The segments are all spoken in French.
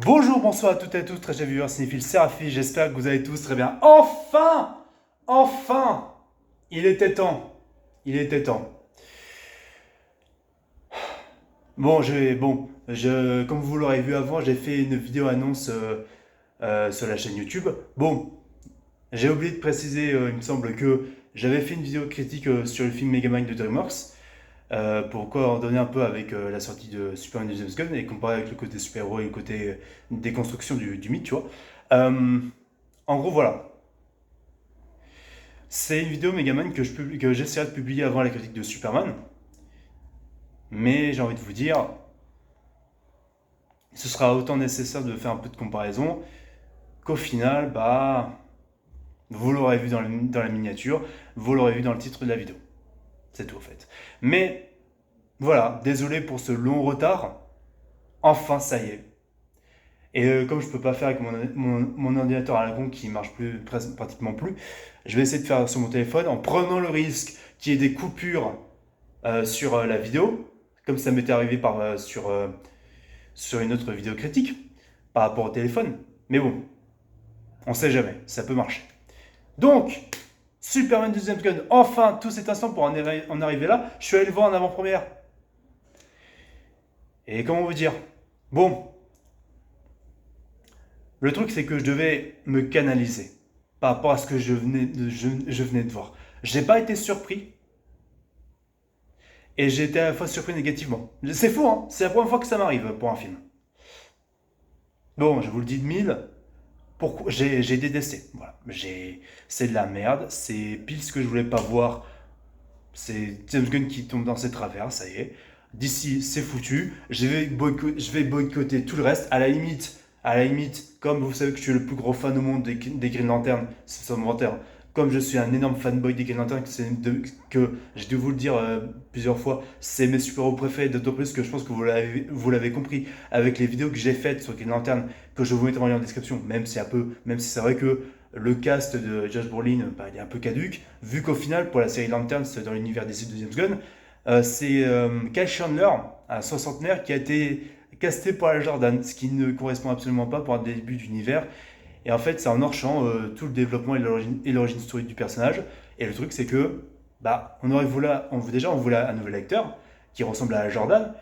Bonjour, bonsoir à toutes et à tous, très chers viewers cinéphiles, c'est Rafi, j'espère que vous allez tous très bien. Enfin! Enfin! Il était temps. Il était temps. Comme vous l'aurez vu avant, j'ai fait une vidéo annonce sur la chaîne YouTube. Bon, j'ai oublié de préciser, il me semble que j'avais fait une vidéo critique sur le film Megamind de DreamWorks. Pour coordonner un peu avec la sortie de Superman de James Gunn et comparer avec le côté super-héros et le côté déconstruction du mythe, tu vois. Euh, En gros, voilà. C'est une vidéo Megaman que j'essaierai de publier avant la critique de Superman. Mais j'ai envie de vous dire, ce sera autant nécessaire de faire un peu de comparaison qu'au final, vous l'aurez vu dans la miniature, vous l'aurez vu dans le titre de la vidéo. C'est tout en fait. Mais voilà, désolé pour ce long retard. Enfin, ça y est. Et comme je peux pas faire avec mon ordinateur à la con qui marche pratiquement plus, je vais essayer de faire sur mon téléphone en prenant le risque qu'il y ait des coupures sur la vidéo, comme ça m'était arrivé sur une autre vidéo critique par rapport au téléphone. Mais bon, on sait jamais, ça peut marcher. Donc, Superman de James Gunn, enfin, tout cet instant pour en arriver là, je suis allé le voir en avant-première. Et comment vous dire? Bon, le truc c'est que je devais me canaliser par rapport à ce que je venais de voir. J'ai pas été surpris, et j'ai été à la fois surpris négativement. C'est fou, hein? C'est la première fois que ça m'arrive pour un film. Bon, je vous le dis de mille, pourquoi j'ai détesté. Voilà. C'est de la merde, c'est pile ce que je voulais pas voir. C'est James Gunn qui tombe dans ses travers, ça y est. D'ici, c'est foutu. Je vais boycotter tout le reste. À la limite, comme vous savez que je suis le plus gros fan au monde des Green Lantern, c'est son inventaire. Comme je suis un énorme fanboy des Green Lantern, que j'ai dû vous le dire plusieurs fois, c'est mes super-héros préférés, d'autant plus que je pense que vous l'avez compris avec les vidéos que j'ai faites sur Green Lantern, que je vous mettrai en lien en description, même si c'est vrai que le cast de Josh Brolin, il est un peu caduque, vu qu'au final, pour la série Lanterns dans l'univers des de James Gunn, c'est Kyle Chandler, un soixantenaire, qui a été casté pour la Jordan, ce qui ne correspond absolument pas pour un début d'univers. Et en fait, c'est en hors-champ tout le développement et l'origine story du personnage. Et le truc, c'est que, on voulait un nouvel acteur qui ressemble à Jordan,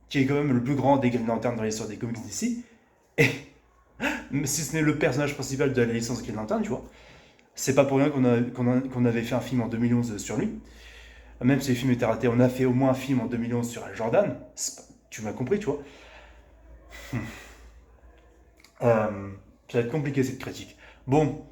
qui est quand même le plus grand des Green Lantern dans l'histoire des comics d'ici. Et si ce n'est le personnage principal de la licence Green Lantern, tu vois. C'est pas pour rien qu'on avait fait un film en 2011 sur lui. Même si le film était raté, on a fait au moins un film en 2011 sur Al Jordan. Tu m'as compris, tu vois. Euh, Ça va être compliqué cette critique. Bon,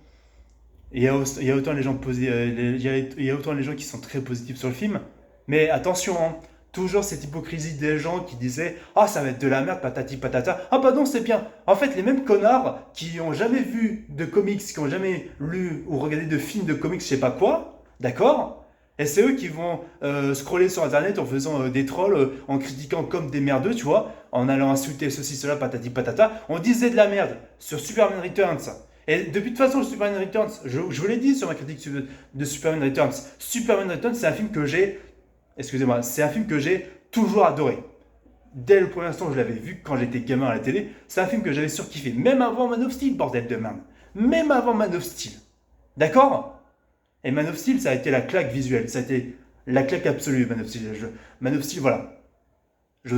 il y a autant les gens il y a autant les gens qui sont très positifs sur le film, mais attention, hein, toujours cette hypocrisie des gens qui disaient ah ça va être de la merde patati patata. Ah bah non c'est bien. En fait les mêmes connards qui ont jamais vu de comics, qui ont jamais lu ou regardé de films de comics, je sais pas quoi, d'accord. Et c'est eux qui vont scroller sur internet en faisant des trolls, en critiquant comme des merdeux, tu vois, en allant insulter ceci, cela, patati patata. On disait de la merde sur Superman Returns. Et depuis de toute façon, le Superman Returns, je vous l'ai dit sur ma critique de Superman Returns, Superman Returns, c'est un film que excusez-moi, c'est un film que j'ai toujours adoré. Dès le premier instant, je l'avais vu quand j'étais gamin à la télé. C'est un film que j'avais surkiffé, même avant Man of Steel, bordel de merde. Même avant Man of Steel. D'accord? Et Man of Steel, ça a été la claque visuelle, ça a été la claque absolue, Man of Steel. Man of Steel, voilà. Je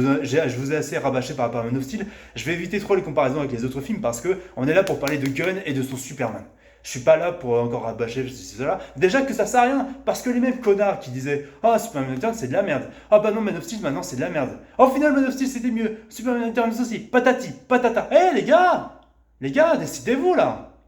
vous ai assez rabâché par rapport à Man of Steel. Je vais éviter trop les comparaisons avec les autres films parce que on est là pour parler de Gunn et de son Superman. Je suis pas là pour encore rabâcher cela. Déjà que ça sert à rien, parce que les mêmes connards qui disaient ah Superman Returns c'est de la merde. Ah bah non Man of Steel maintenant c'est de la merde. Au final Man of Steel c'était mieux. Superman Returns aussi. Patati, patata. Eh les gars, décidez-vous là.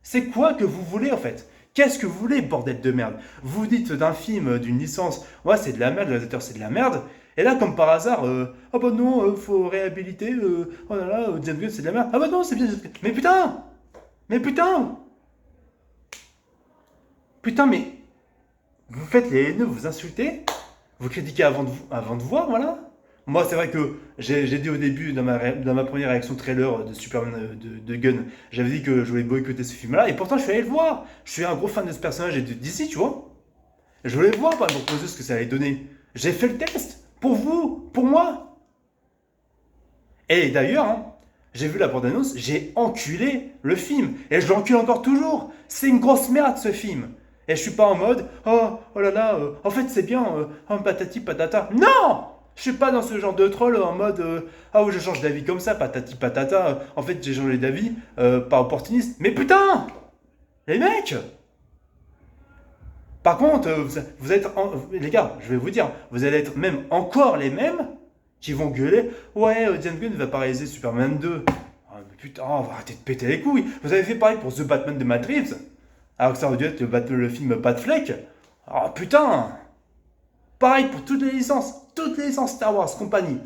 C'est quoi que vous voulez en fait? Qu'est-ce que vous voulez, bordel de merde? Vous dites d'un film, d'une licence, ouais, c'est de la merde, le réalisateur, c'est de la merde. Et là, comme par hasard, ah bah non, faut réhabiliter, oh là là, James Gunn, c'est de la merde. Ah bah non, c'est bien James Gunn. Mais putain! Mais putain! Putain, mais vous faites les haineux, vous insultez, vous critiquez avant de voir, voilà. Moi, c'est vrai que j'ai dit au début, dans ma première réaction trailer de Superman de Gunn, j'avais dit que je voulais boycotter ce film-là, et pourtant je suis allé le voir. Je suis un gros fan de ce personnage et de DC, tu vois. Je voulais voir pour me proposer ce que ça allait donner. J'ai fait le test, pour vous, pour moi. Et d'ailleurs, hein, j'ai vu la bande-annonce, j'ai enculé le film. Et je l'encule encore toujours. C'est une grosse merde ce film. Et je suis pas en mode, oh là là, en fait c'est bien, oh, patati patata. Non! Je suis pas dans ce genre de troll en mode, ah oui, je change d'avis comme ça, patati patata. En fait, j'ai changé d'avis, pas opportuniste. Mais putain! Les mecs! Par contre, vous êtes, les gars, je vais vous dire, vous allez être même encore les mêmes qui vont gueuler, ouais, James Gunn va pas réaliser Superman 2. Ah, mais putain, on va arrêter de péter les couilles. Vous avez fait pareil pour The Batman de Matt Reeves, alors que ça aurait dû être le film Pat Fleck. Ah putain! Pareil pour toutes les licences Star Wars, compagnie.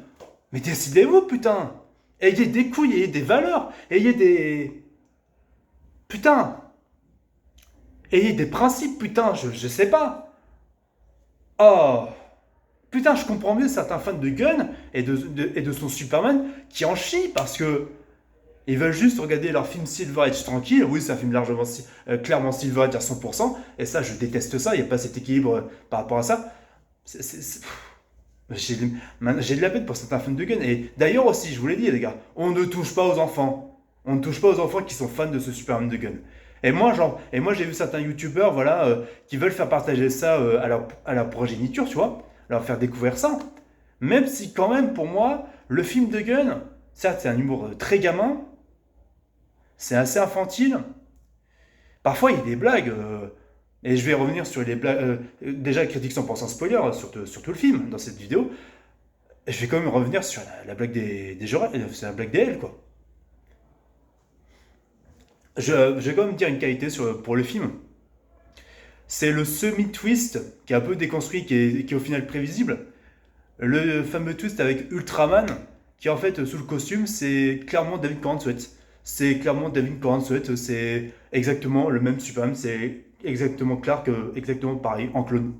Mais décidez-vous, putain! Ayez des couilles, ayez des valeurs, ayez des. Putain! Ayez des principes, putain, je sais pas. Oh! Putain, je comprends mieux certains fans de Gunn et de son Superman qui en chient parce que ils veulent juste regarder leur film Silver Age tranquille. Oui, c'est un film largement, clairement Silver Age à 100%. Et ça, je déteste ça. Il n'y a pas cet équilibre par rapport à ça. J'ai de la peine pour certains fans de Gunn. Et d'ailleurs aussi, je vous l'ai dit, les gars, on ne touche pas aux enfants. On ne touche pas aux enfants qui sont fans de ce Superman de Gunn. Et moi j'ai vu certains youtubeurs voilà, qui veulent faire partager ça à leur progéniture, tu vois, leur faire découvrir ça. Même si quand même pour moi, le film de Gunn, certes c'est un humour très gamin, c'est assez infantile. Parfois il y a des blagues, et je vais revenir sur les blagues, déjà critique 100% spoiler sur tout le film dans cette vidéo. Et je vais quand même revenir sur la blague des Jorel, c'est la blague des L quoi. Je vais quand même dire une qualité pour le film. C'est le semi-twist qui est un peu déconstruit, qui est au final prévisible. Le fameux twist avec Ultraman, qui en fait, sous le costume, c'est clairement David Corenswet. C'est clairement David Corenswet, c'est exactement le même Superman, c'est exactement Clark, exactement pareil, en clone.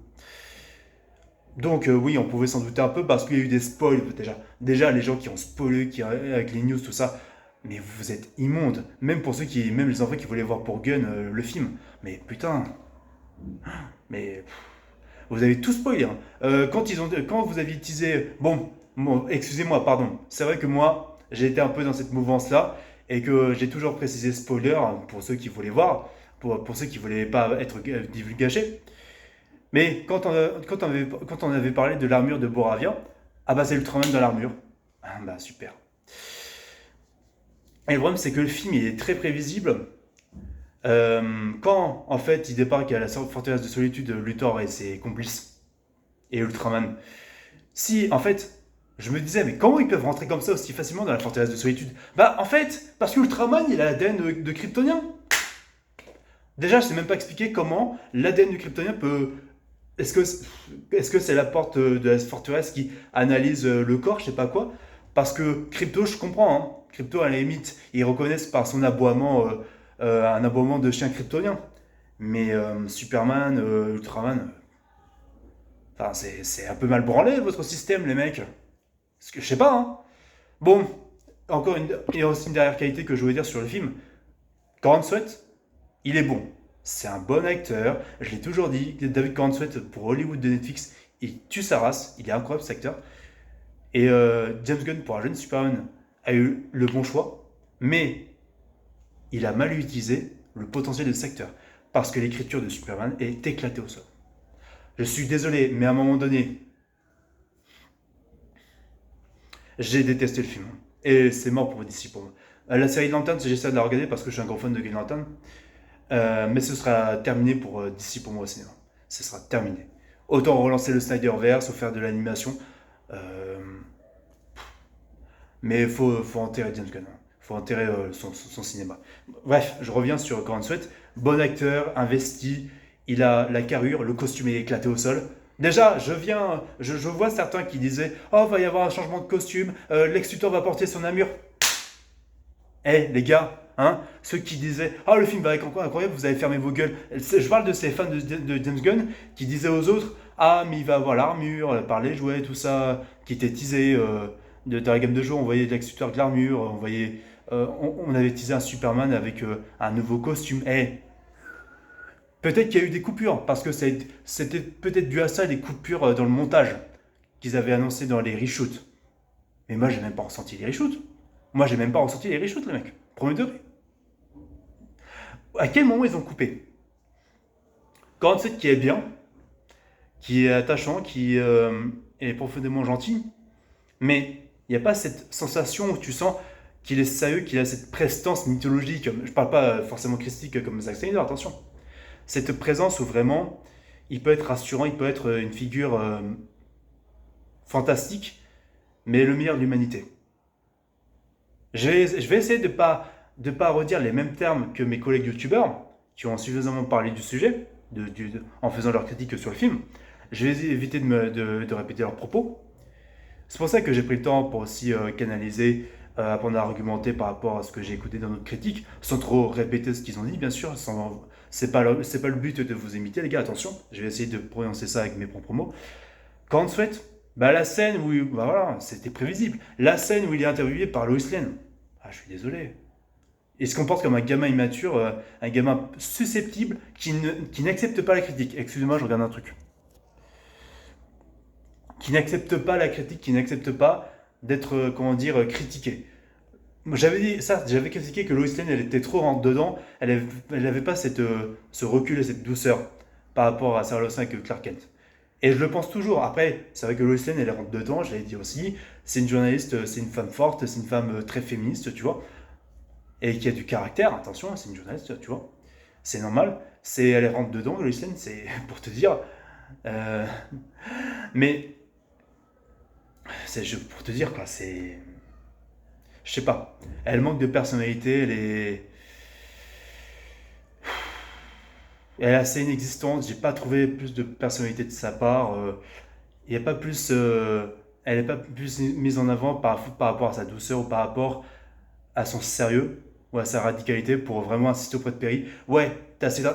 Donc oui, on pouvait s'en douter un peu parce qu'il y a eu des spoils déjà. Déjà, les gens qui ont spoilé, avec les news, tout ça, mais vous êtes immondes. Même pour même les enfants qui voulaient voir pour Gun le film. Mais putain, mais vous avez tout spoilé. Hein. Quand vous aviez teasé, bon, excusez-moi, pardon. C'est vrai que moi, j'ai été un peu dans cette mouvance-là et que j'ai toujours précisé spoiler pour ceux qui voulaient voir, pour ceux qui voulaient pas être divulgachés. Mais quand on avait parlé de l'armure de Boravia, ah bah c'est Ultraman dans l'armure. Ah bah super. Et le problème c'est que le film il est très prévisible. Quand en fait il débarque à la forteresse de solitude, Luthor et ses complices et Ultraman. Si en fait je me disais mais comment ils peuvent rentrer comme ça aussi facilement dans la forteresse de solitude? Bah en fait parce que Ultraman il a l'ADN de Kryptonien. Déjà je sais même pas expliquer comment l'ADN du Kryptonien peut. Est-ce que c'est la porte de la forteresse qui analyse le corps, je sais pas quoi? Parce que Crypto, je comprends, hein. Crypto, à la limite, ils reconnaissent par son aboiement un aboiement de chien kryptonien. Mais Superman, Ultraman, enfin, c'est un peu mal branlé votre système, les mecs. Parce que je sais pas, hein. Bon, il y a aussi une dernière qualité que je voulais dire sur le film. Corenswet, il est bon. C'est un bon acteur. Je l'ai toujours dit. David Corenswet pour Hollywood de Netflix, il tue sa race. Il est incroyable cet acteur. Et James Gunn pour un jeune Superman a eu le bon choix, mais il a mal utilisé le potentiel de cet acteur parce que l'écriture de Superman est éclatée au sol. Je suis désolé, mais à un moment donné, j'ai détesté le film. Et c'est mort pour DC pour moi. La série de Lantern, j'essaie de la regarder parce que je suis un gros fan de Green Lantern. Mais ce sera terminé pour DC pour moi au cinéma. Ce sera terminé. Autant relancer le Snyderverse ou faire de l'animation. Euh, mais faut enterrer James Gunn. Faut enterrer son cinéma. Bref, je reviens sur Coran Sweat. Bon acteur, investi. Il a la carrure, le costume est éclaté au sol. Déjà, je vois certains qui disaient oh, va y avoir un changement de costume, Lex Luthor va porter son armure. Eh les gars, hein, ceux qui disaient ah le film va être incroyable, vous avez fermé vos gueules. Je parle de ces fans de James Gunn qui disaient aux autres ah mais il va avoir l'armure, par les jouets, tout ça, qui était teasé dans la gamme de jeux. On voyait Lex Luthor de l'armure, on avait teasé un Superman avec un nouveau costume. Eh, peut-être qu'il y a eu des coupures parce que c'était peut-être dû à ça des coupures dans le montage qu'ils avaient annoncé dans les reshoots. Mais moi j'ai même pas ressenti les reshoots. Moi, j'ai même pas ressenti les reshoots, les mecs. Premier degré. À quel moment ils ont coupé? Quand on sait qui est bien, qui est attachant, qui est profondément gentil, mais il n'y a pas cette sensation où tu sens qu'il est sérieux, qu'il a cette prestance mythologique. Je parle pas forcément christique comme Zack Snyder, attention. Cette présence où vraiment il peut être rassurant, il peut être une figure fantastique, mais le meilleur de l'humanité. Je vais essayer de pas redire les mêmes termes que mes collègues youtubeurs qui ont suffisamment parlé du sujet en faisant leurs critiques sur le film. Je vais éviter de répéter leurs propos. C'est pour ça que j'ai pris le temps pour aussi canaliser, apprendre à argumenter par rapport à ce que j'ai écouté dans notre critique, sans trop répéter ce qu'ils ont dit, bien sûr. C'est pas le but de vous imiter, les gars, attention. Je vais essayer de prononcer ça avec mes propres mots. Quand on souhaite, bah la scène où, bah voilà, c'était prévisible. La scène où il est interviewé par Lois Lane. Ah, je suis désolé. Il se comporte comme un gamin immature, un gamin susceptible qui n'accepte pas la critique. Excusez-moi, je regarde un truc. Qui n'accepte pas la critique, qui n'accepte pas d'être, comment dire, critiqué. J'avais dit ça, j'avais critiqué que Lois Lane, elle était trop rentre dedans, elle n'avait pas ce recul et cette douceur par rapport à Sarah Lawson avec Clark Kent. Et je le pense toujours. Après, c'est vrai que Lois Lane, elle rentre dedans, je l'avais dit aussi. C'est une journaliste, c'est une femme forte, c'est une femme très féministe, tu vois. Et qui a du caractère, attention, c'est une journaliste, tu vois. C'est normal. Elle rentre dedans, Lois Lane, c'est pour te dire. Euh, mais, pour te dire, quoi, c'est. Je sais pas. Elle manque de personnalité, elle est assez inexistante. J'ai pas trouvé plus de personnalité de sa part. Il y a pas plus. Elle n'est pas plus mise en avant par rapport à sa douceur ou par rapport à son sérieux ou à sa radicalité pour vraiment insister auprès de Perry. Ouais,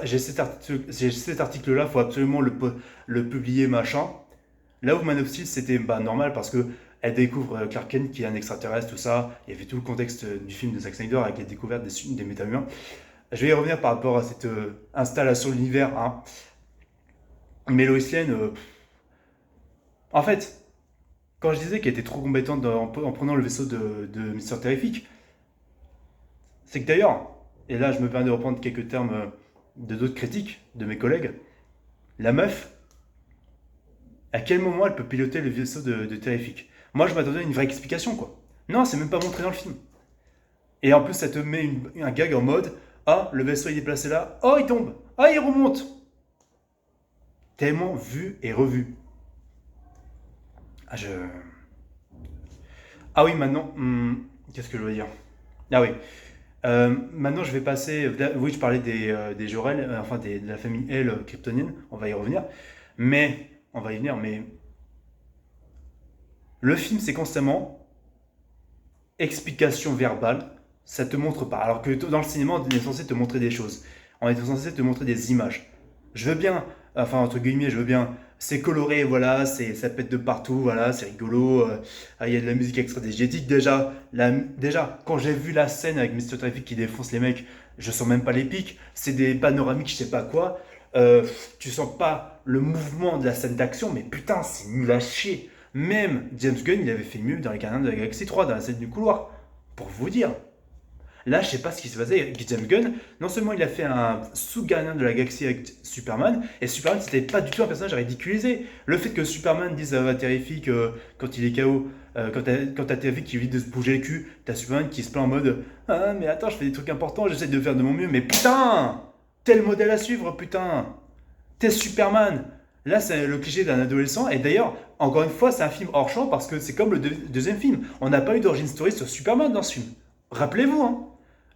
j'ai cet article-là, faut absolument le publier, machin. Là où Man of Steel, c'était bah, normal parce que elle découvre Clark Kent qui est un extraterrestre, tout ça. Il y avait tout le contexte du film de Zack Snyder avec les découvertes des méta-humains. Je vais y revenir par rapport à cette installation de l'univers. Hein. Mais Lois Lane, en fait, quand je disais qu'elle était trop compétente en prenant le vaisseau de Mister Terrific, c'est que d'ailleurs, et là je me permets de reprendre quelques termes de d'autres critiques, de mes collègues, la meuf, à quel moment elle peut piloter le vaisseau de Terrific? Moi je m'attendais à une vraie explication quoi. Non, c'est même pas montré dans le film. Et en plus ça te met un gag en mode ah, le vaisseau il est placé là, oh il tombe, ah il remonte. Tellement vu et revu. Ah je. Ah oui maintenant, qu'est-ce que je veux dire? Ah oui. Maintenant, je vais passer. Oui, je parlais des Jorel, enfin de la famille L kryptonienne, on va y revenir. Mais, on va y venir, mais le film, c'est constamment explication verbale, ça te montre pas. Alors que dans le cinéma, on est censé te montrer des choses. On est censé te montrer des images. Je veux bien, enfin, entre guillemets, je veux bien. C'est coloré, voilà, ça pète de partout, voilà, c'est rigolo. Il y a de la musique extra-digétique. Déjà, quand j'ai vu la scène avec Mr. Traffic qui défonce les mecs, je sens même pas les pics. C'est des panoramiques, je sais pas quoi. Tu sens pas le mouvement de la scène d'action, mais putain, c'est nul à chier. Même James Gunn, il avait fait mieux dans les Gardiens de la Galaxie 3, dans la scène du couloir. Pour vous dire. Là, je sais pas ce qui s'est passé avec James Gunn. Non seulement il a fait un sous-gardien de la galaxie avec Superman, et Superman, c'était pas du tout un personnage à ridiculiser. Le fait que Superman dise à Terrific quand il est KO, quand t'as Terrific qui évite de se bouger le cul, t'as Superman qui se plaint en mode ah, mais attends, je fais des trucs importants, j'essaie de faire de mon mieux, mais putain tel modèle à suivre, putain. T'es Superman. Là, c'est le cliché d'un adolescent. Et d'ailleurs, encore une fois, c'est un film hors champ parce que c'est comme le deuxième film. On n'a pas eu d'origine story sur Superman dans ce film. Rappelez-vous, hein.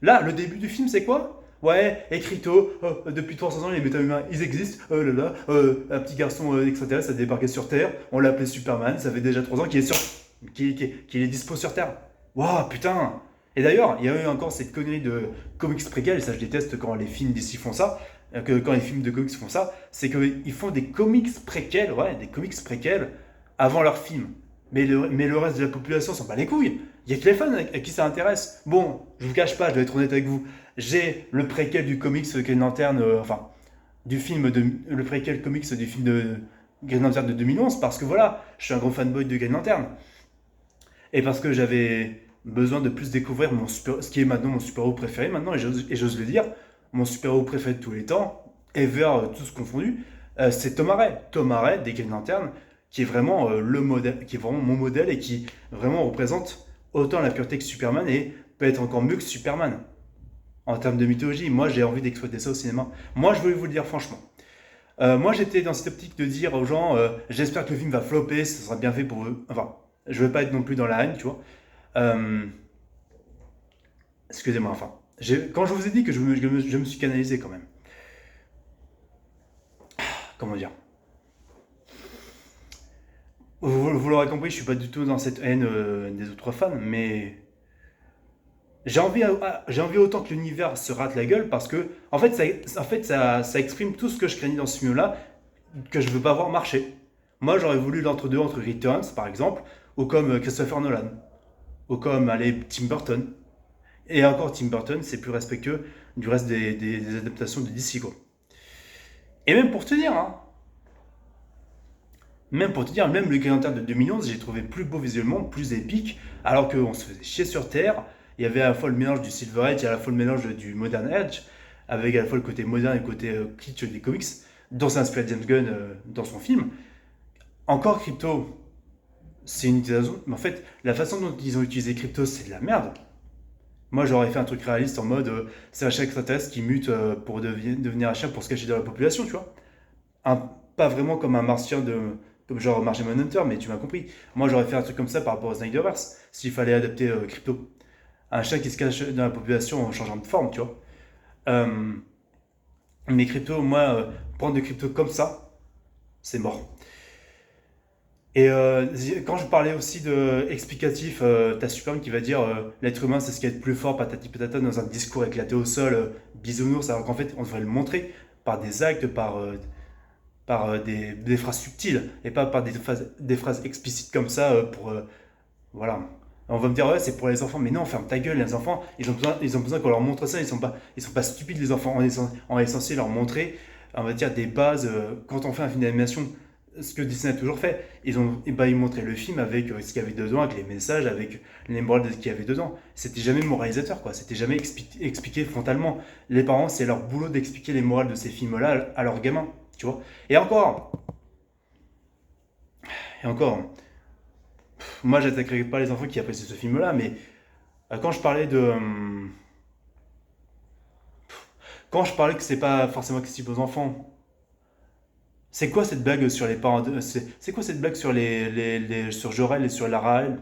Là, le début du film, c'est quoi? Ouais, écrito, depuis 300 ans, les méta-humains, ils existent. Oh là là, un petit garçon extraterrestre a débarqué sur Terre. On l'a appelé Superman. Ça fait déjà 3 ans qu'il est dispo sur Terre. Waouh, putain! Et d'ailleurs, il y a eu encore cette connerie de comics préquels, et ça je déteste quand les films d'ici font ça, quand les films de comics font ça, c'est qu'ils font des comics préquels, ouais, des comics préquels avant leur film. Mais le reste de la population s'en bat les couilles. Il y a que les fans à qui ça intéresse. Bon, je vous cache pas, je vais être honnête avec vous. J'ai le préquel du comics Green Lantern, enfin, le préquel comics du film de Green Lantern de 2011, parce que voilà, je suis un gros fanboy de Green Lantern. Et parce que besoin de plus découvrir ce qui est maintenant mon super-héros préféré maintenant, et j'ose le dire, mon super-héros préféré de tous les temps, ever, tous confondus, c'est Tom Hardy. Tom Hardy des Green Lantern, qui est vraiment le modèle, qui est vraiment mon modèle et qui vraiment représente autant la pureté que Superman et peut être encore mieux que Superman. En termes de mythologie, moi j'ai envie d'exploiter ça au cinéma. Moi je voulais vous le dire franchement. Moi j'étais dans cette optique de dire aux gens, j'espère que le film va flopper, ça sera bien fait pour eux. Enfin, je veux pas être non plus dans la haine, tu vois. Euh, Excusez-moi, enfin. Quand je vous ai dit que je me suis canalisé quand même. Comment dire. Vous l'aurez compris, je suis pas du tout dans cette haine des autres fans, mais j'ai envie autant que l'univers se rate la gueule parce que, ça exprime tout ce que je craignais dans ce film-là, que je veux pas voir marcher. Moi, j'aurais voulu l'entre-deux entre Returns, par exemple, ou comme Christopher Nolan, ou comme, allez, Tim Burton. Et encore, Tim Burton, c'est plus respectueux du reste des adaptations de DC, quoi. Et même pour te dire, hein, même le Green Lantern de 2011, j'ai trouvé plus beau visuellement, plus épique, alors qu'on se faisait chier sur Terre. Il y avait à la fois le mélange du Silver Age et à la fois le mélange du Modern Age, avec à la fois le côté moderne et le côté kitsch des comics, dont s'inspire James Gunn dans son film. Encore Crypto, c'est une utilisation, mais en fait, la façon dont ils ont utilisé Crypto, c'est de la merde. Moi, j'aurais fait un truc réaliste en mode c'est un chien extraterrestre qui mute pour devenir un chien pour se cacher dans la population, tu vois. Pas vraiment comme un martien comme genre Martian Manhunter, mais tu m'as compris. Moi, j'aurais fait un truc comme ça par rapport au Snyderverse, s'il fallait adapter Crypto. Un chien qui se cache dans la population en changeant de forme, tu vois. Euh, mais Crypto, moi, prendre de Crypto comme ça, c'est mort. Et quand je parlais aussi de explicatif, t'as Superman qui va dire l'être humain c'est ce qui est le plus fort, patati patata, dans un discours éclaté au sol, bisounours, alors qu'en fait on devrait le montrer par des actes, par des phrases subtiles, et pas par des phrases explicites comme ça voilà. On va me dire ouais c'est pour les enfants, mais non ferme ta gueule, les enfants ils ont besoin qu'on leur montre ça, ils sont pas stupides les enfants, on est censé leur montrer on va dire des bases, quand on fait un film d'animation ce que Disney a toujours fait. Ils montraient le film avec ce qu'il y avait dedans, avec les messages, avec les morales de ce qu'il y avait dedans. C'était jamais moralisateur, quoi. C'était jamais expliqué frontalement. Les parents, c'est leur boulot d'expliquer les morales de ces films-là à leurs gamins, tu vois. Et encore, moi, j'attaquerai pas les enfants qui apprécient ce film-là, mais quand je parlais quand je parlais que c'est pas forcément accessible aux enfants, c'est quoi cette blague sur les parents c'est quoi cette blague sur sur Jorel et sur Lara L.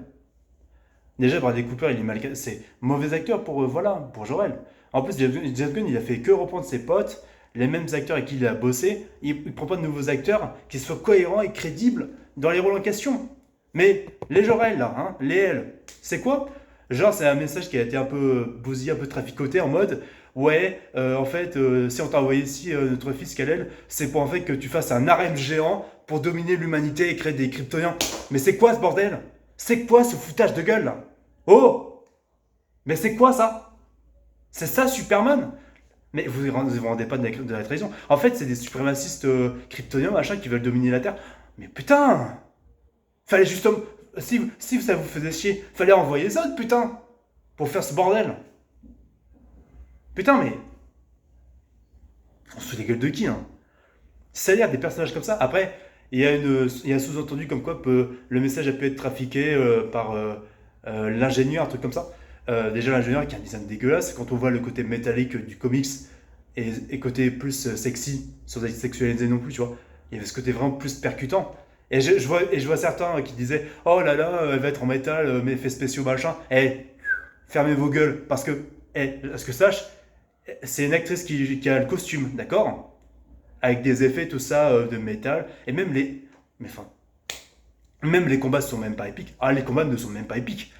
Déjà, Bradley Cooper, il est mal. C'est mauvais acteur voilà, pour Jorel. En plus, James Gunn, il a fait que reprendre ses potes, les mêmes acteurs avec qui il a bossé. Il prend pas de nouveaux acteurs qui soient cohérents et crédibles dans les rôles en question. Mais les Jorel, là, hein, les L, c'est quoi? Genre, c'est un message qui a été un peu bousillé, un peu traficoté en mode ouais, en fait, si on t'a envoyé ici notre fils Kal-El, c'est pour en fait que tu fasses un harem géant pour dominer l'humanité et créer des kryptoniens. Mais c'est quoi ce bordel? C'est quoi ce foutage de gueule là? Oh! Mais c'est quoi ça? C'est ça Superman? Mais vous rendez pas de la trahison. En fait, c'est des suprémacistes kryptoniens machin qui veulent dominer la Terre. Mais putain! Fallait justement. Si ça vous faisait chier, fallait envoyer ça, putain! Pour faire ce bordel. Putain, mais. On se fout des gueules de qui, hein? Ça a l'air des personnages comme ça. Après, il y a un sous-entendu comme quoi le message a pu être trafiqué par l'ingénieur, un truc comme ça. Déjà, l'ingénieur qui a un design dégueulasse, quand on voit le côté métallique du comics et côté plus sexy, sans être sexualisé non plus, tu vois. Il y avait ce côté vraiment plus percutant. Je vois certains qui disaient oh là là, elle va être en métal, effets spéciaux, machin. Eh, fermez vos gueules, parce que, à ce que sache, c'est une actrice qui a le costume, d'accord? Avec des effets, tout ça, de métal. Et même Mais enfin. Même les combats sont même pas épiques. Ah, les combats ne sont même pas épiques.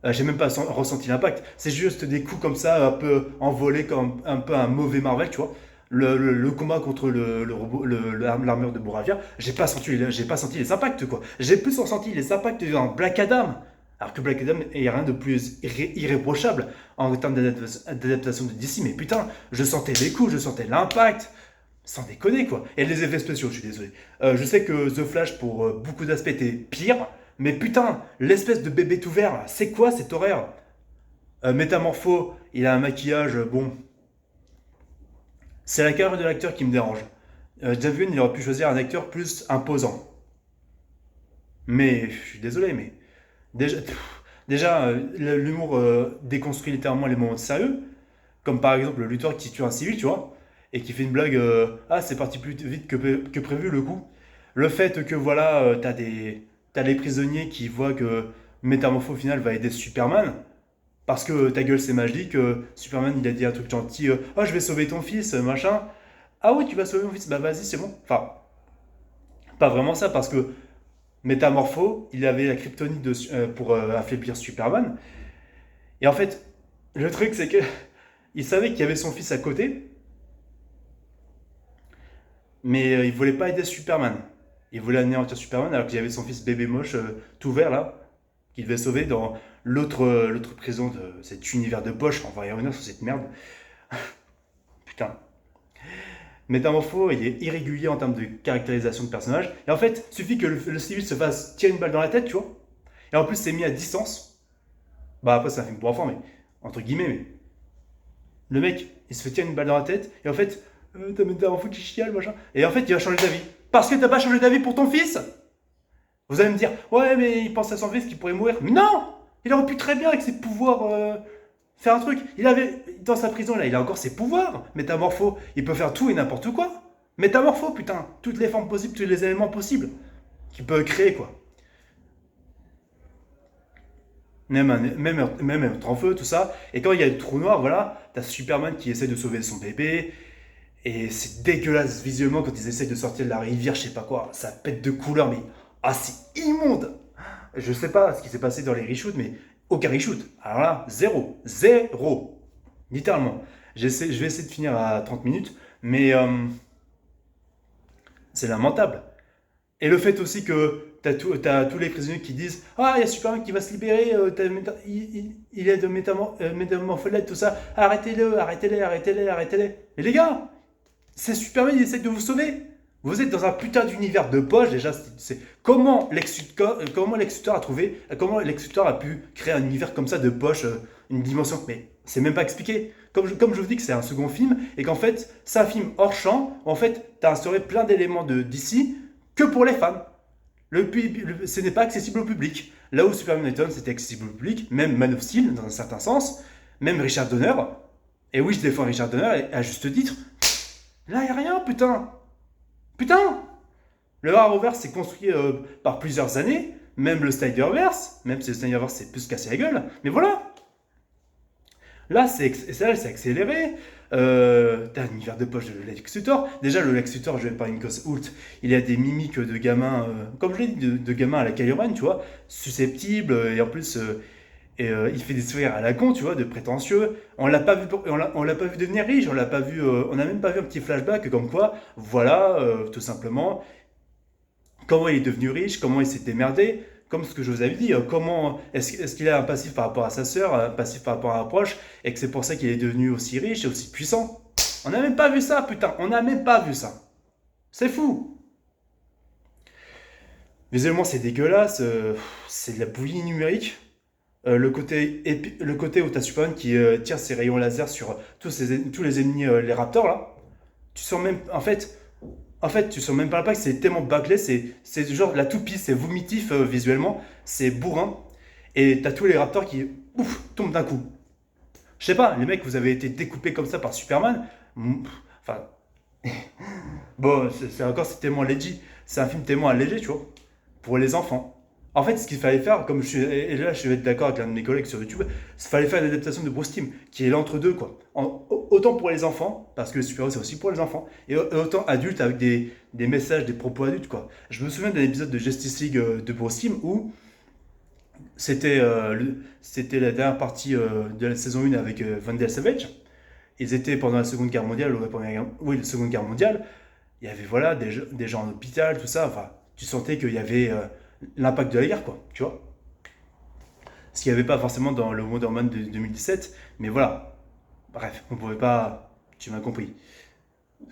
J'ai même pas ressenti l'impact. C'est juste des coups comme ça, un peu envolés, comme un peu un mauvais Marvel, tu vois. Le combat contre l'armure de Boravia, j'ai pas senti les impacts, quoi. J'ai plus ressenti les impacts dans Black Adam. Alors que Black Adam est rien de plus irréprochable en termes d'adaptation de DC. Mais putain, je sentais les coups, je sentais l'impact. Sans déconner, quoi. Et les effets spéciaux, je suis désolé. Je sais que The Flash, pour beaucoup d'aspects, était pire. Mais putain, l'espèce de bébé tout vert, là, c'est quoi cette horreur? Métamorpho, il a un maquillage, bon, c'est la carrure de l'acteur qui me dérange. James Gunn, il aurait pu choisir un acteur plus imposant. Mais, je suis désolé, mais déjà, l'humour déconstruit littéralement les moments de sérieux, comme par exemple le lutteur qui tue un civil, tu vois, et qui fait une blague, ah, c'est parti plus vite que prévu le coup. Le fait que, voilà, t'as les prisonniers qui voient que Métamorpho au final va aider Superman, parce que ta gueule c'est magique, Superman il a dit un truc gentil, oh je vais sauver ton fils, machin. Ah oui, tu vas sauver mon fils, bah vas-y, c'est bon. Enfin, pas vraiment ça, parce que Métamorpho, il avait la kryptonite pour affaiblir Superman. Et en fait, le truc, c'est que il savait qu'il y avait son fils à côté, mais il voulait pas aider Superman. Il voulait anéantir Superman alors qu'il y avait son fils bébé moche tout vert là, qu'il devait sauver dans l'autre prison de cet univers de poche. On va y revenir sur cette merde. Putain. Métamorpho, il est irrégulier en termes de caractérisation de personnage. Et en fait, il suffit que le civil se fasse tirer une balle dans la tête, tu vois. Et en plus, c'est mis à distance. Bah après, c'est un film pour enfants, mais entre guillemets, mais le mec, il se fait tirer une balle dans la tête, et en fait, t'as Métamorpho qui chiale, machin. Et en fait, il va changer d'avis. Parce que t'as pas changé d'avis pour ton fils. Vous allez me dire, ouais, mais il pense à son fils qui pourrait mourir. Mais non. Il aurait pu très bien, avec ses pouvoirs, faire un truc. Il avait, dans sa prison, là, il a encore ses pouvoirs. Métamorpho, il peut faire tout et n'importe quoi. Métamorpho, putain. Toutes les formes possibles, tous les éléments possibles. Qu'il peut créer, quoi. Même un en feu, tout ça. Et quand il y a le trou noir, voilà, t'as Superman qui essaie de sauver son bébé. Et c'est dégueulasse visuellement quand ils essayent de sortir de la rivière, je sais pas quoi. Ça pète de couleurs, mais ah, c'est immonde. Je sais pas ce qui s'est passé dans les reshoots, mais aucun reshoot. Alors là, zéro. Zéro. Littéralement. Je vais essayer de finir à 30 minutes, mais c'est lamentable. Et le fait aussi que t'as tous les prisonniers qui disent ah, il y a Superman qui va se libérer, il est de métamorpholète, tout ça. Arrêtez-le, arrêtez-les, arrêtez-les, arrêtez-les. Et les gars, c'est Superman, il essaie de vous sauver. Vous êtes dans un putain d'univers de poche, déjà. Comment Lex Luthor a trouvé, comment Lex Luthor a pu créer un univers comme ça de poche, une dimension, mais c'est même pas expliqué. Comme je vous dis que c'est un second film, et qu'en fait, c'est un film hors champ, où en fait, t'as instauré plein d'éléments d'ici que pour les fans. Ce n'est pas accessible au public. Là où Superman Returns c'était accessible au public, même Man of Steel, dans un certain sens, même Richard Donner, et oui, je défends Richard Donner, à juste titre, là, y a rien, putain. Putain. Le Arrowverse s'est construit par plusieurs années, même le Snyderverse, même si le Snyderverse s'est plus cassé la gueule, mais voilà. Là, c'est accéléré. T'as un univers de poche de Lex Luthor. Déjà, le Lex Luthor, je vais pas une cause Hoult, il a des mimiques de gamin, comme je l'ai dit, de gamin à la Kylo Ren, tu vois, susceptible, et en plus, il fait des sourires à la con, tu vois, de prétentieux. On l'a pas vu devenir riche, on l'a pas vu, on n'a même pas vu un petit flashback comme quoi, voilà, tout simplement, comment il est devenu riche, comment il s'est démerdé, comme ce que je vous avais dit, comment est-ce qu'il a un passif par rapport à sa sœur, un passif par rapport à un proche, et que c'est pour ça qu'il est devenu aussi riche et aussi puissant. On n'a même pas vu ça, putain, on n'a même pas vu ça. C'est fou. Visuellement, c'est dégueulasse, c'est de la bouillie numérique. Le côté où t'as Superman qui tire ses rayons laser sur tous les ennemis, les raptors là, tu sens même, en fait, tu sens même pas que c'est tellement bâclé, c'est genre la toupie, c'est vomitif visuellement, c'est bourrin, et t'as tous les raptors qui, ouf, tombent d'un coup. Je sais pas, les mecs, vous avez été découpés comme ça par Superman, enfin, bon, c'est tellement léger, c'est un film tellement allégé, tu vois, pour les enfants. En fait, ce qu'il fallait faire, et là je vais être d'accord avec l'un de mes collègues sur YouTube, il fallait faire une adaptation de Bruce Timm, qui est l'entre-deux, quoi. Autant pour les enfants, parce que le super-héros c'est aussi pour les enfants, et autant adulte avec des messages, des propos adultes, quoi. Je me souviens d'un épisode de Justice League de Bruce Timm où c'était la dernière partie de la saison 1 avec Vandal Savage. Ils étaient pendant la Seconde Guerre mondiale, ou la Seconde Guerre mondiale. Il y avait voilà, des gens en hôpital, tout ça. Enfin, tu sentais qu'il y avait l'impact de la guerre, quoi, tu vois. Ce qu'il n'y avait pas forcément dans le Wonder Man de 2017, mais voilà. Bref, on pouvait pas. Tu m'as compris.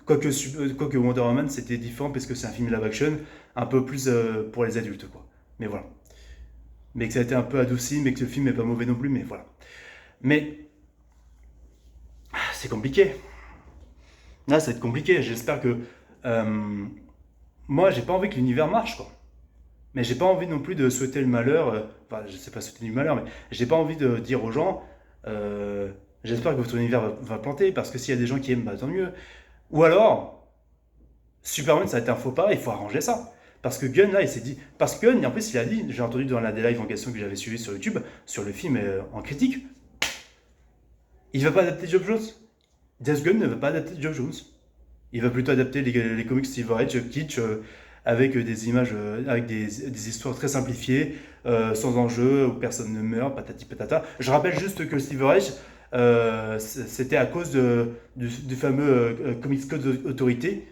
Quoique Wonder Woman c'était différent parce que c'est un film live action, un peu plus pour les adultes, quoi. Mais voilà. mais que ça a été un peu adouci, mais que le film n'est pas mauvais non plus, mais voilà. Mais c'est compliqué. Là, ça va être compliqué. J'espère que. euh, Moi, j'ai pas envie que l'univers marche, quoi. Mais j'ai pas envie non plus de souhaiter le malheur. Enfin, je sais pas souhaiter du malheur, mais j'ai pas envie de dire aux gens. euh, J'espère que votre univers va planter, parce que s'il y a des gens qui aiment, bah tant mieux. Ou alors, Superman, ça a été un faux pas, il faut arranger ça. Parce que Gunn, là, il s'est dit. Parce que Gunn, en plus, il a dit, j'ai entendu dans l'un des lives en question que j'avais suivi sur YouTube, sur le film en critique, il va pas adapter Geoff Jones. James Gunn ne veut pas adapter Geoff Jones. Il va plutôt adapter les comics Silver Age, kitsch, avec des images, avec des histoires très simplifiées, sans enjeu, où personne ne meurt, patati patata. Je rappelle juste que le Silver Age, c'était à cause du fameux Comics Code Authority,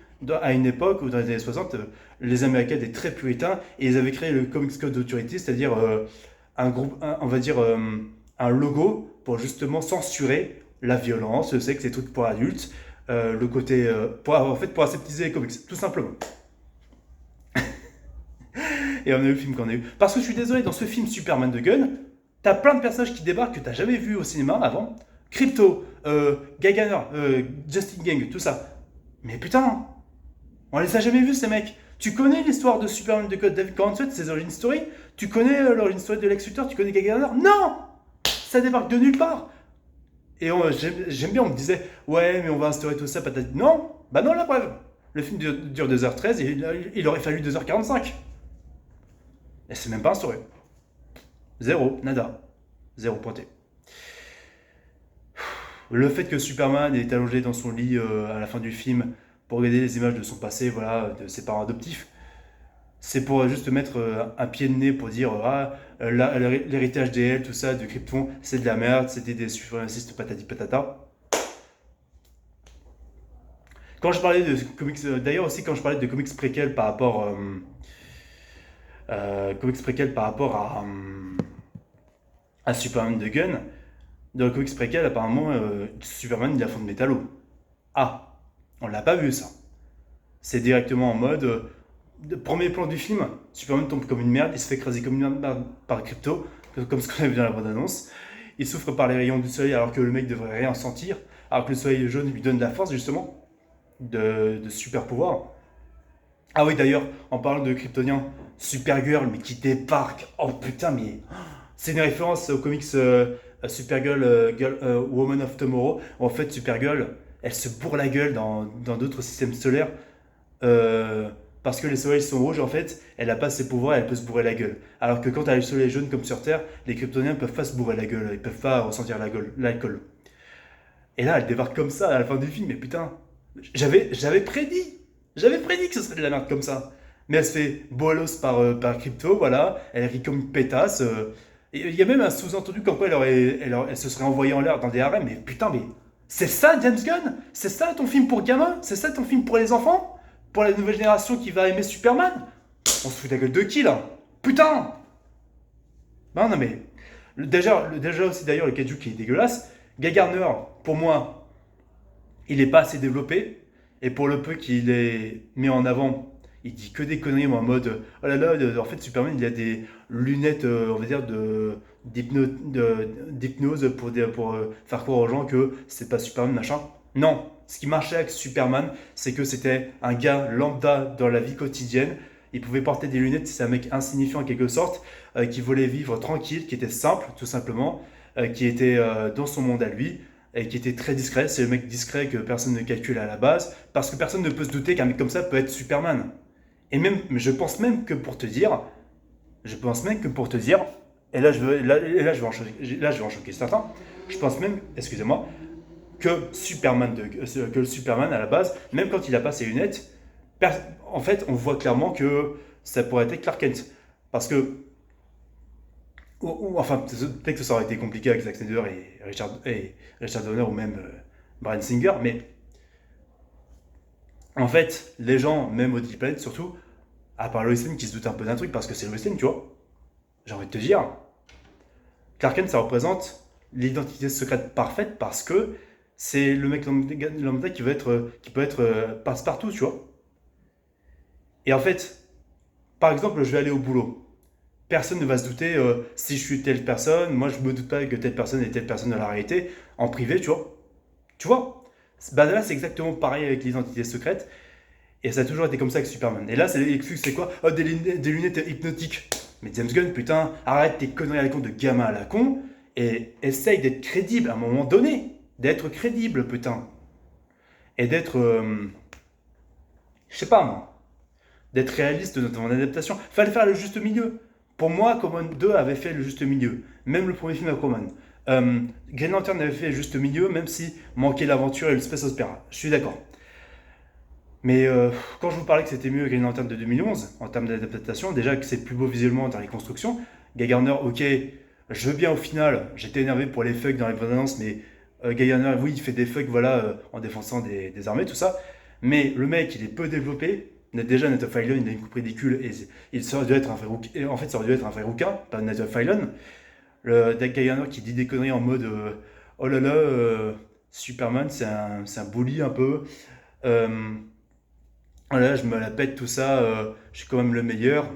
à une époque où dans les années 60, les Américains étaient très puritains, et ils avaient créé le Comics Code Authority, c'est-à-dire un groupe, on va dire un logo pour justement censurer la violence, le sexe, les trucs pour adultes, le côté en fait pour aseptiser les comics, tout simplement. Et on a eu le film qu'on a eu. Parce que je suis désolé, dans ce film Superman de Gunn, t'as plein de personnages qui débarquent que t'as jamais vu au cinéma avant. Crypto, Guy Gardner, Justin Gang, tout ça. Mais putain, on les a jamais vus ces mecs. Tu connais l'histoire de Superman de David Corenswet, ses origin story? Tu connais l'origin story de Lex Luthor? Tu connais Guy Gardner? Non, ça débarque de nulle part. Et j'aime bien, on me disait, ouais, mais on va instaurer tout ça, patate. Non, bah non, la preuve. Le film dure 2h13 et il aurait fallu 2h45. Et c'est même pas instauré. Zéro, nada. Zéro pointé. Le fait que Superman est allongé dans son lit à la fin du film pour regarder les images de son passé, voilà, de ses parents adoptifs, c'est pour juste mettre un pied de nez pour dire l'héritage d'EL, tout ça, de Krypton, c'est de la merde, c'était des suprémacistes patati patata. Quand je parlais de comics, d'ailleurs aussi quand je parlais de comics préquels par rapport, à Superman de Gunn, dans le comics préquel, apparemment, Superman il a fond de métallo. Ah, on l'a pas vu ça. C'est directement en mode, premier plan du film, Superman tombe comme une merde, il se fait écraser comme une merde par Crypto, comme ce qu'on a vu dans la bande-annonce. Il souffre par les rayons du soleil alors que le mec devrait rien sentir, alors que le soleil jaune lui donne de la force justement, de super pouvoir. Ah oui, d'ailleurs, en parlant de Kryptonien, Supergirl, mais qui débarque. Oh putain, mais c'est une référence aux comics Supergirl, Woman of Tomorrow. En fait, Supergirl, elle se bourre la gueule dans d'autres systèmes solaires. Parce que les soleils sont rouges, en fait, elle n'a pas ses pouvoirs, elle peut se bourrer la gueule. Alors que quand elle a le soleil jaune comme sur Terre, les Kryptoniens ne peuvent pas se bourrer la gueule, ils peuvent pas ressentir l'alcool. Et là, elle débarque comme ça à la fin du film, mais putain, j'avais prédit, que ce serait de la merde comme ça. Mais elle se fait bolos par Crypto, voilà, elle rit comme une pétasse. Et il y a même un sous-entendu comme quoi elle se serait envoyée en l'air dans des harems, mais putain, mais c'est ça James Gunn? C'est ça ton film pour gamins? C'est ça ton film pour les enfants? Pour la nouvelle génération qui va aimer Superman? On se fout de la gueule de qui là? Putain! Non, non, mais. Déjà aussi d'ailleurs, le kaiju qui est dégueulasse. Guy Gardner, pour moi, il est pas assez développé. Et pour le peu qu'il est mis en avant, il dit que des conneries, moi, en mode oh là là, en fait, Superman, il a des lunettes, on va dire, d'hypnose pour faire croire aux gens que c'est pas Superman, machin. Non, ce qui marchait avec Superman, c'est que c'était un gars lambda dans la vie quotidienne. Il pouvait porter des lunettes, c'est un mec insignifiant en quelque sorte, qui voulait vivre tranquille, qui était simple, tout simplement, qui était dans son monde à lui, et qui était très discret. C'est le mec discret que personne ne calcule à la base, parce que personne ne peut se douter qu'un mec comme ça peut être Superman. Et même, je pense même que pour te dire, et là je vais en choquer certains, je pense même, excusez-moi, que que le Superman à la base, même quand il a pas ses lunettes, en fait on voit clairement que ça pourrait être Clark Kent. Parce que, enfin peut-être que ça aurait été compliqué avec Zack Snyder et Richard Donner ou même Bryan Singer, mais en fait les gens, même au Daily Planet surtout, à part Lois Lane qui se doute un peu d'un truc parce que c'est Lois Lane, tu vois, j'ai envie de te dire, Clark Kent ça représente l'identité secrète parfaite parce que c'est le mec lambda qui peut être passe-partout, tu vois. Et en fait, par exemple, je vais aller au boulot. personne ne va se douter si je suis telle personne. Moi, je me doute pas que telle personne est telle personne dans la réalité, en privé, tu vois. Tu vois? Bah là, c'est exactement pareil avec l'identité secrète. Et ça a toujours été comme ça avec Superman. Et là, c'est l'excuse, c'est quoi? Oh, des lunettes hypnotiques. Mais James Gunn, putain, arrête tes conneries à la con de gamin à la con et essaye d'être crédible à un moment donné. D'être crédible, putain. Et d'être. Je sais pas moi. D'être réaliste dans ton adaptation. Fallait faire le juste milieu. Pour moi, Aquaman 2 avait fait le juste milieu. Même le premier film Aquaman. Green Lantern avait fait le juste milieu, même si manquait l'aventure et le space opera. Je suis d'accord. Mais quand je vous parlais que c'était mieux Green Lantern de 2011, en termes d'adaptation, déjà que c'est plus beau visuellement dans les constructions, Guy Gardner, ok, je veux bien au final, j'étais énervé pour les fucks dans les bandes annonces, mais Guy Gardner, oui, il fait des fucks, voilà, en défonçant des armées, tout ça, mais le mec, il est peu développé, déjà Nathan Fillion, il a une coupe ridicule, et ça aurait dû être un vrai rouquin, en fait, ça aurait dû être un vrai rouquin, pas Nathan Fillion, Guy Gardner qui dit des conneries en mode, oh là là, Superman, c'est un bully un peu, euh, voilà, je me la pète, tout ça, je suis quand même le meilleur.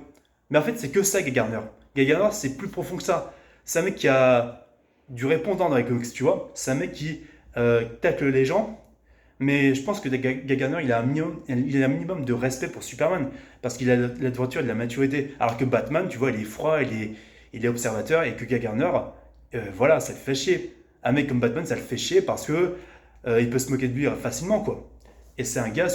Mais en fait, c'est que ça, Guy Gardner. Guy Gardner, c'est plus profond que ça. C'est un mec qui a du répondant dans les comics, tu vois. C'est un mec qui tacle les gens. Mais je pense que Guy Gardner, il a un minimum de respect pour Superman. Parce qu'il a la droiture et de la maturité. Alors que Batman, tu vois, il est froid, il est observateur. Et que Guy Gardner, voilà, ça le fait chier. Un mec comme Batman, ça le fait chier parce que il peut se moquer de lui facilement, quoi. Et c'est un gars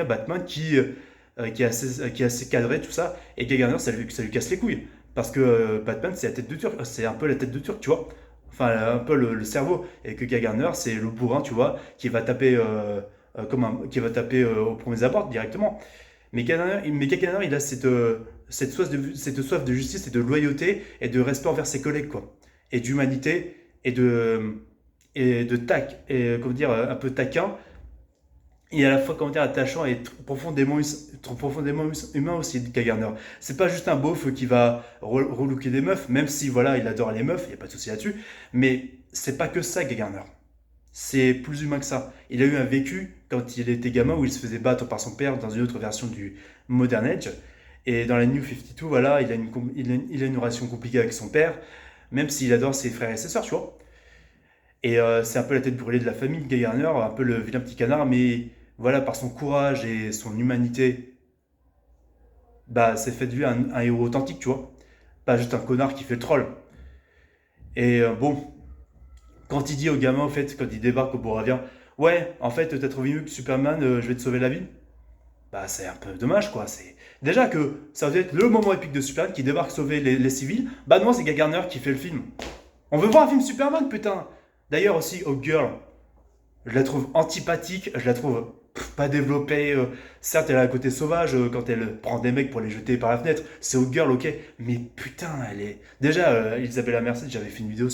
Batman qui est assez cadré, tout ça. Et Guy Gardner, ça lui casse les couilles. Parce que Batman, c'est la tête de Turc. C'est un peu la tête de Turc, tu vois. Enfin, un peu le cerveau. Et que Guy Gardner, c'est le bourrin, tu vois, qui va taper, aux premiers abords directement. Mais Guy Gardner, il a cette soif de justice et de loyauté et de respect envers ses collègues, quoi. Et d'humanité et de tac, et comment dire, un peu taquin et à la fois comment dire attachant et trop profondément humain aussi Guy Gardner. C'est pas juste un beauf qui va relooker des meufs, même si voilà il adore les meufs, il y a pas de souci là-dessus, mais c'est pas que ça Guy Gardner. C'est plus humain que ça. Il a eu un vécu quand il était gamin où il se faisait battre par son père dans une autre version du Modern Age. Et dans la New 52, voilà, il a une relation compliquée avec son père, même s'il adore ses frères et ses sœurs, tu vois. Et c'est un peu la tête brûlée de la famille de Guy Garner, un peu le vilain petit canard, mais voilà, par son courage et son humanité, bah, c'est fait de lui un héros authentique, tu vois. Pas juste un connard qui fait le troll. Et bon, quand il dit au gamin, en fait, quand il débarque au Boravien, ouais, en fait, t'as trouvé mieux que Superman, je vais te sauver la vie. Bah, c'est un peu dommage, quoi. Déjà que ça va être le moment épique de Superman qui débarque sauver les civils. Bah, non, c'est Guy Garner qui fait le film. On veut voir un film Superman, putain! D'ailleurs, aussi, Girl, je la trouve antipathique, je la trouve pas développée. Certes, elle a un côté sauvage quand elle prend des mecs pour les jeter par la fenêtre. C'est Girl, ok. Mais putain, elle est. Déjà, Isabella Merced, j'avais fait une vidéo